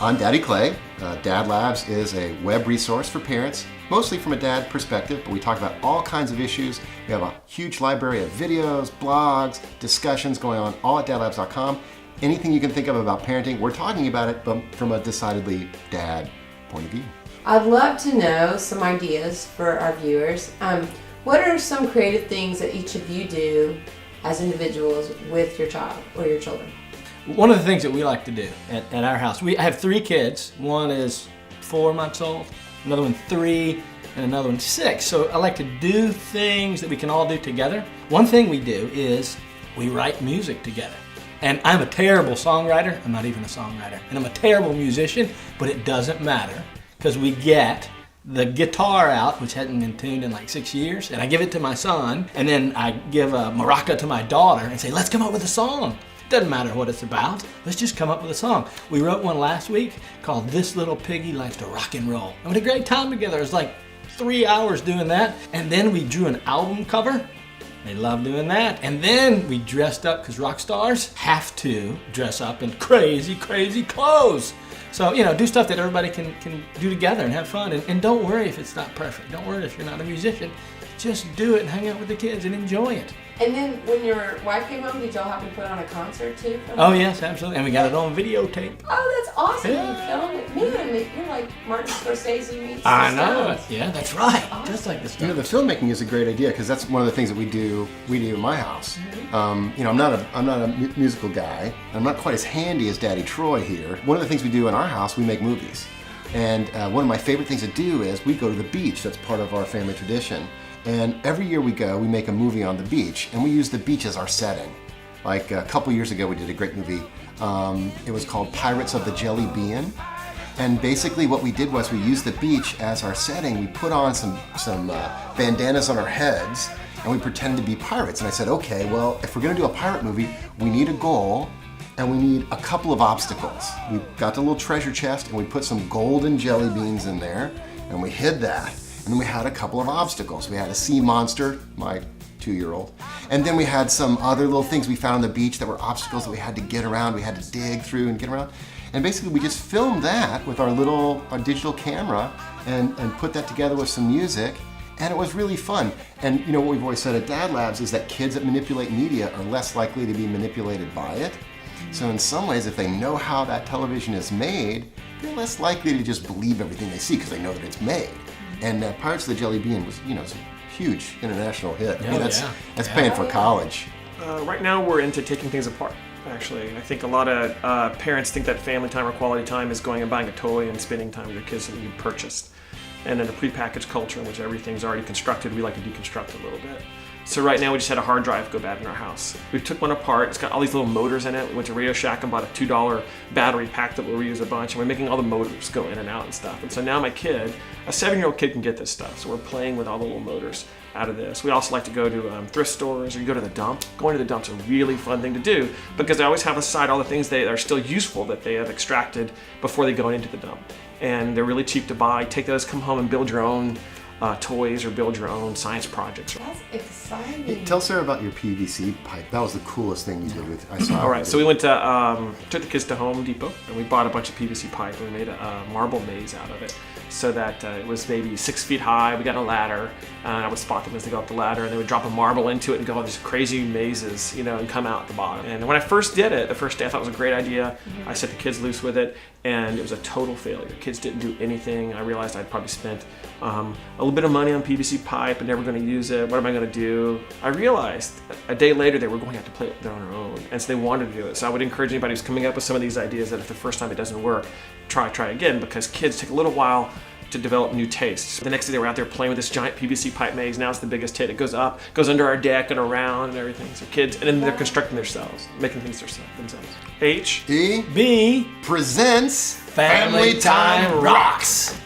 I'm Daddy Clay. DadLabs is a web resource for parents, mostly from a dad perspective, but we talk about all kinds of issues. We have a huge library of videos, blogs, discussions going on, all at dadlabs.com. Anything you can think of about parenting, we're talking about it from a decidedly dad point of view. I'd love to know some ideas for our viewers. What are some creative things that each of you do as individuals with your child or your children? One of the things that we like to do at our house, I have 3 kids. One is 4 months old, another one 3, and another one 6. So I like to do things that we can all do together. One thing we do is we write music together. And I'm a terrible songwriter. I'm not even a songwriter. And I'm a terrible musician, but it doesn't matter because we get the guitar out, which hasn't been tuned in like 6 years, and I give it to my son, and then I give a maraca to my daughter and say, let's come up with a song. Doesn't matter what it's about, let's just come up with a song. We wrote one last week called This Little Piggy Likes to Rock and Roll. And we had a great time together. It was like 3 hours doing that. And then we drew an album cover. They love doing that. And then we dressed up, because rock stars have to dress up in crazy, crazy clothes. So, do stuff that everybody can do together and have fun. And don't worry if it's not perfect. Don't worry if you're not a musician. Just do it and hang out with the kids and enjoy it. And then when your wife came home, did y'all happen to put on a concert too? Oh yes, absolutely. And we got it on videotape. Oh, that's awesome. Yeah. You filmed it. Man, you're like Martin Scorsese meets the I know Stones. it. Yeah, that's right. Awesome. Just like this The filmmaking is a great idea because that's one of the things that we do in my house. Mm-hmm. I'm not a musical guy. I'm not quite as handy as Daddy Troy here. One of the things we do in our house, we make movies. And one of my favorite things to do is we go to the beach. That's part of our family tradition. And every year we go, we make a movie on the beach, and we use the beach as our setting. Like a couple years ago, we did a great movie. It was called Pirates of the Jelly Bean. And basically what we did was we used the beach as our setting. We put on some bandanas on our heads, and we pretended to be pirates. And I said, okay, well, if we're gonna do a pirate movie, we need a goal, and we need a couple of obstacles. We got the little treasure chest, and we put some golden jelly beans in there, and we hid that. And then we had a couple of obstacles. We had a sea monster, my 2-year-old. And then we had some other little things we found on the beach that were obstacles that we had to get around. We had to dig through and get around. And basically we just filmed that with our digital camera and put that together with some music. And it was really fun. And what we've always said at DadLabs is that kids that manipulate media are less likely to be manipulated by it. So in some ways, if they know how that television is made, they're less likely to just believe everything they see because they know that it's made. And Pirates of the Jelly Bean was, it's a huge international hit. That's paying for college. Right now we're into taking things apart, actually. I think a lot of parents think that family time or quality time is going and buying a toy and spending time with your kids that you purchased. And in a prepackaged culture in which everything's already constructed, we like to deconstruct a little bit. So right now we just had a hard drive go bad in our house. We took one apart, it's got all these little motors in it. We went to Radio Shack and bought a $2 battery pack that we'll reuse a bunch, and we're making all the motors go in and out and stuff. And so now my kid, a 7-year-old kid, can get this stuff. So we're playing with all the little motors out of this. We also like to go to thrift stores or you go to the dump. Going to the dump's a really fun thing to do because they always have aside all the things that are still useful that they have extracted before they go into the dump. And they're really cheap to buy. Take those, come home and build your own toys or build your own science projects. That's exciting. Tell Sarah about your PVC pipe. That was the coolest thing you did I saw. All right, so we went to, took the kids to Home Depot and we bought a bunch of PVC pipe and we made a marble maze out of it so that it was maybe 6 feet high. We got a ladder and I would spot them as they go up the ladder and they would drop a marble into it and go all these crazy mazes, and come out at the bottom. And when I first did it, the first day I thought it was a great idea. I set the kids loose with it and it was a total failure. Kids didn't do anything. I realized I'd probably spent a little bit of money on PVC pipe and never going to use it. What am I going to do? I realized a day later they were going to have to play it on their own, and so they wanted to do it. So I would encourage anybody who's coming up with some of these ideas that if the first time it doesn't work, try again, because kids take a little while to develop new tastes. The next day they were out there playing with this giant PVC pipe maze. Now it's the biggest hit. It goes up, goes under our deck and around and everything. So kids, and then they're constructing themselves, making things themselves. HEB B presents Family Time Rocks.